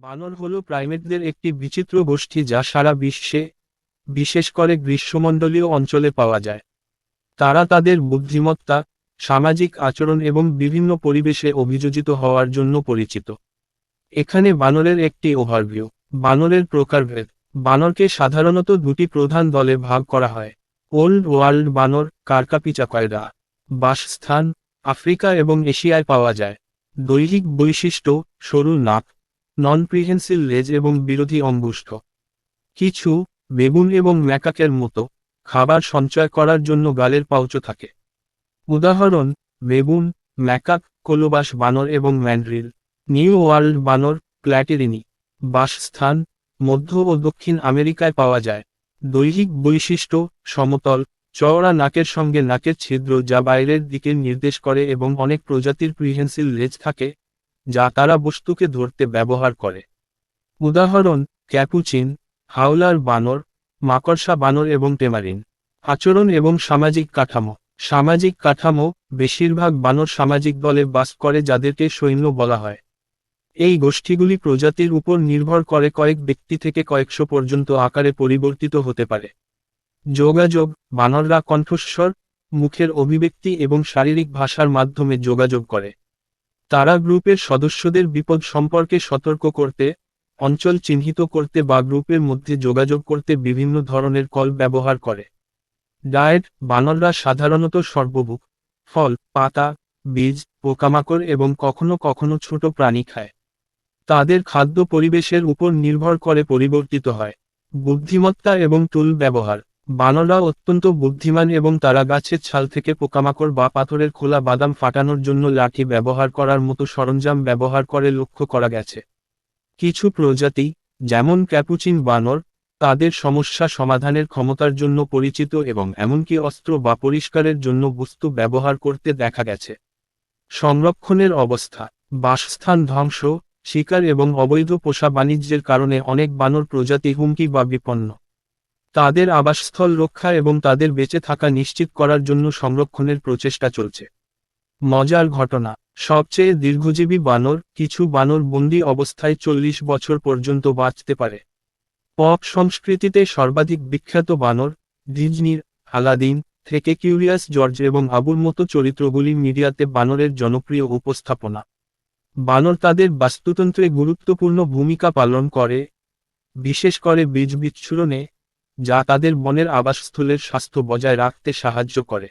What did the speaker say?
বানর হল প্রাইমেটদের একটি বিচিত্র গোষ্ঠী যা সারা বিশ্বে, বিশেষ করে গ্রীষ্মমণ্ডলীয় অঞ্চলে পাওয়া যায়। তারা তাদের বুদ্ধিমত্তা, সামাজিক আচরণ এবং বিভিন্ন পরিবেশে অভিযোজিত হওয়ার জন্য পরিচিত। এখানে বানরের একটি ওভারভিউ। বানরের প্রকারভেদ। বানরকে সাধারণত দুটি প্রধান দলে ভাগ করা হয়। ওল্ড ওয়ার্ল্ড বানর, কারকাপিচাকয়রা। বাসস্থান আফ্রিকা এবং এশিয়ায় পাওয়া যায়। দৈহিক বৈশিষ্ট্য: সরু নাক, নন প্রিহেন্সিল লেজ এবং বিরোধী অঙ্গুষ্ঠ। কিছু বেবুন এবং ম্যাকাকের মতো খাবার সঞ্চয় করার জন্য গালের পাউচ থাকে। উদাহরণ: বেবুন, ম্যাকাক, কোলোবাস বানর এবং ম্যান্ড্রিল। নিউ ওয়ার্ল্ড বানর, প্ল্যাটিরিনি। বাসস্থান মধ্য ও দক্ষিণ আমেরিকায় পাওয়া যায়। দৈহিক বৈশিষ্ট্য: সমতল, চওড়া নাকের সঙ্গে নাকের ছিদ্র যা বাইরের দিকে নির্দেশ করে এবং অনেক প্রজাতির প্রিহেন্সিল লেজ থাকে, যা তারা বস্তুকে ধরতে ব্যবহার করে। উদাহরণ: ক্যাপুচিন, হাওলার বানর, মাকড়সা বানর এবং টেমারিন। আচরণ এবং সামাজিক কাঠামো। সামাজিক কাঠামো: বেশিরভাগ বানর সামাজিক দলে বাস করে যাদেরকে সৈন্য বলা হয়। এই গোষ্ঠীগুলি প্রজাতির উপর নির্ভর করে কয়েক ব্যক্তি থেকে কয়েকশো পর্যন্ত আকারে পরিবর্তিত হতে পারে। যোগাযোগ: বানররা কণ্ঠস্বর, মুখের অভিব্যক্তি এবং শারীরিক ভাষার মাধ্যমে যোগাযোগ করে। তারা গ্রুপের সদস্যদের বিপদ সম্পর্কে সতর্ক করতে, অঞ্চল চিহ্নিত করতে বা গ্রুপের মধ্যে যোগাযোগ করতে বিভিন্ন ধরনের কল ব্যবহার করে। ডায়েট: বানররা সাধারণত সর্বভুক, ফল, পাতা, বীজ, পোকামাকড় এবং কখনো কখনো ছোট প্রাণী খায়। তাদের খাদ্য পরিবেশের উপর নির্ভর করে পরিবর্তিত হয়। বুদ্ধিমত্তা এবং টুল ব্যবহার: বানররা অত্যন্ত বুদ্ধিমান এবং তারা গাছের ছাল থেকে পোকামাকড় বা পাথরের খোলা বাদাম ফাটানোর জন্য লাঠি ব্যবহার করার মতো সরঞ্জাম ব্যবহার করে লক্ষ্য করা গেছে। কিছু প্রজাতি, যেমন ক্যাপুচিন বানর, তাদের সমস্যা সমাধানের ক্ষমতার জন্য পরিচিত এবং এমনকি অস্ত্র বা পরিষ্কারের জন্য বস্তু ব্যবহার করতে দেখা গেছে। সংরক্ষণের অবস্থা: বাসস্থান ধ্বংস, শিকার এবং অবৈধ পোষা বাণিজ্যের কারণে অনেক বানর প্রজাতি হুমকি বা বিপন্ন। তাদের আবাসস্থল রক্ষা এবং তাদের বেঁচে থাকা নিশ্চিত করার জন্য সংরক্ষণের প্রচেষ্টা চলছে। মজার ঘটনা: সবচেয়ে দীর্ঘজীবী বানর: কিছু বানর বন্দি অবস্থায় 40 বছর পর্যন্ত বাঁচতে পারে। পপ সংস্কৃতিতে সর্বাধিক বিখ্যাত বানর: ডিজনির আলাদিন থেকে কিউরিয়াস জর্জ এবং আবুর মতো চরিত্রগুলি মিডিয়াতে বানরের জনপ্রিয় উপস্থাপনা। বানর তাদের বাস্তুতন্ত্রে গুরুত্বপূর্ণ ভূমিকা পালন করে, বিশেষ করে বীজ বিচ্ছুরণে, যা তাদের বনের আবাসস্থলের স্বাস্থ্য বজায় রাখতে সাহায্য করে।